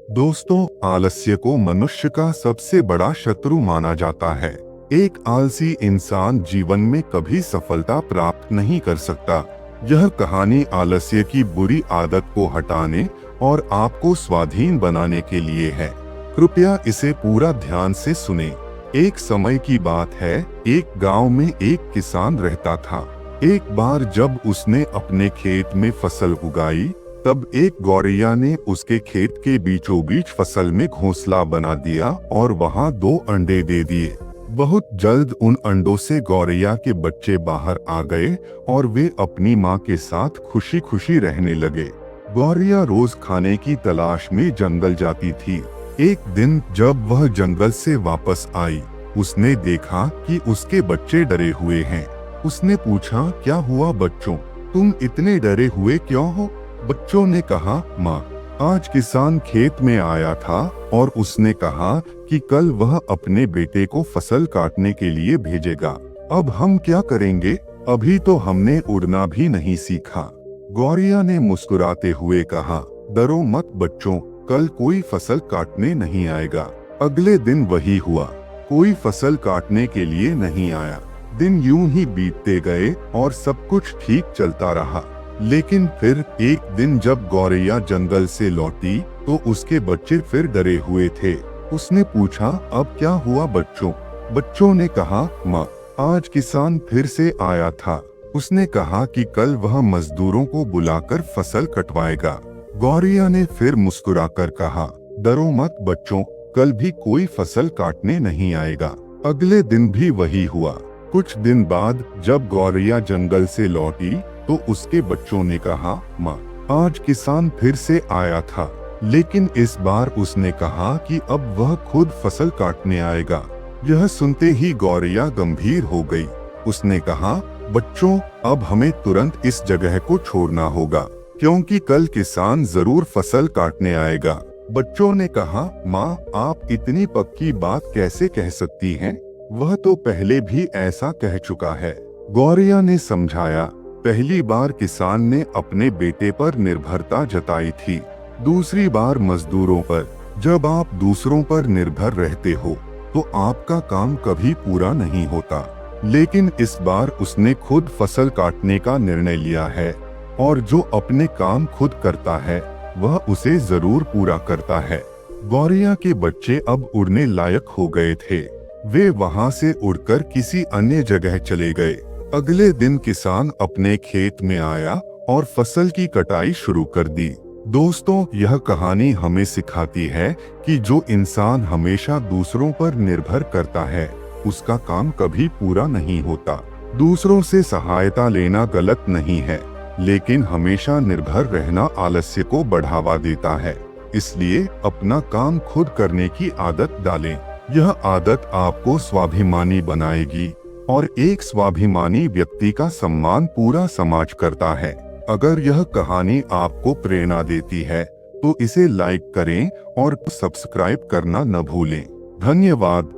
दोस्तों, आलस्य को मनुष्य का सबसे बड़ा शत्रु माना जाता है। एक आलसी इंसान जीवन में कभी सफलता प्राप्त नहीं कर सकता। यह कहानी आलस्य की बुरी आदत को हटाने और आपको स्वाधीन बनाने के लिए है। कृपया इसे पूरा ध्यान से सुने। एक समय की बात है, एक गांव में एक किसान रहता था। एक बार जब उसने अपने खेत में फसल उगाई, तब एक गौरैया ने उसके खेत के बीचों बीच फसल में घोंसला बना दिया और वहां 2 अंडे दे दिए। बहुत जल्द उन अंडों से गौरैया के बच्चे बाहर आ गए और वे अपनी मां के साथ खुशी खुशी रहने लगे। गौरैया रोज खाने की तलाश में जंगल जाती थी। एक दिन जब वह जंगल से वापस आई, उसने देखा कि उसके बच्चे डरे हुए हैं। उसने पूछा, क्या हुआ बच्चों, तुम इतने डरे हुए क्यों हो? बच्चों ने कहा, माँ, आज किसान खेत में आया था और उसने कहा कि कल वह अपने बेटे को फसल काटने के लिए भेजेगा। अब हम क्या करेंगे? अभी तो हमने उड़ना भी नहीं सीखा। गौरैया ने मुस्कुराते हुए कहा, डरो मत बच्चों, कल कोई फसल काटने नहीं आएगा। अगले दिन वही हुआ, कोई फसल काटने के लिए नहीं आया। दिन यूं ही बीतते गए और सब कुछ ठीक चलता रहा। लेकिन फिर एक दिन जब गौरैया जंगल से लौटी तो उसके बच्चे फिर डरे हुए थे। उसने पूछा, अब क्या हुआ बच्चों? बच्चों ने कहा, माँ, आज किसान फिर से आया था। उसने कहा कि कल वह मजदूरों को बुलाकर फसल कटवाएगा। गौरैया ने फिर मुस्कुराकर कहा, डरो मत बच्चों, कल भी कोई फसल काटने नहीं आएगा। अगले दिन भी वही हुआ। कुछ दिन बाद जब गौरैया जंगल से लौटी तो उसके बच्चों ने कहा, माँ, आज किसान फिर से आया था, लेकिन इस बार उसने कहा कि अब वह खुद फसल काटने आएगा। यह सुनते ही गौरैया गंभीर हो गई। उसने कहा, बच्चों, अब हमें तुरंत इस जगह को छोड़ना होगा, क्योंकि कल किसान जरूर फसल काटने आएगा। बच्चों ने कहा, माँ, आप इतनी पक्की बात कैसे कह सकती हैं? वह तो पहले भी ऐसा कह चुका है। गौरैया ने समझाया, पहली बार किसान ने अपने बेटे पर निर्भरता जताई थी, दूसरी बार मजदूरों पर। जब आप दूसरों पर निर्भर रहते हो तो आपका काम कभी पूरा नहीं होता। लेकिन इस बार उसने खुद फसल काटने का निर्णय लिया है और जो अपने काम खुद करता है वह उसे जरूर पूरा करता है। गौरैया के बच्चे अब उड़ने लायक हो गए थे। वे वहां से उड़कर किसी अन्य जगह चले गए। अगले दिन किसान अपने खेत में आया और फसल की कटाई शुरू कर दी। दोस्तों, यह कहानी हमें सिखाती है कि जो इंसान हमेशा दूसरों पर निर्भर करता है उसका काम कभी पूरा नहीं होता। दूसरों से सहायता लेना गलत नहीं है, लेकिन हमेशा निर्भर रहना आलस्य को बढ़ावा देता है। इसलिए अपना काम खुद करने की आदत डालें। यह आदत आपको स्वाभिमानी बनाएगी और एक स्वाभिमानी व्यक्ति का सम्मान पूरा समाज करता है। अगर यह कहानी आपको प्रेरणा देती है तो इसे लाइक करें और सब्सक्राइब करना न भूलें। धन्यवाद।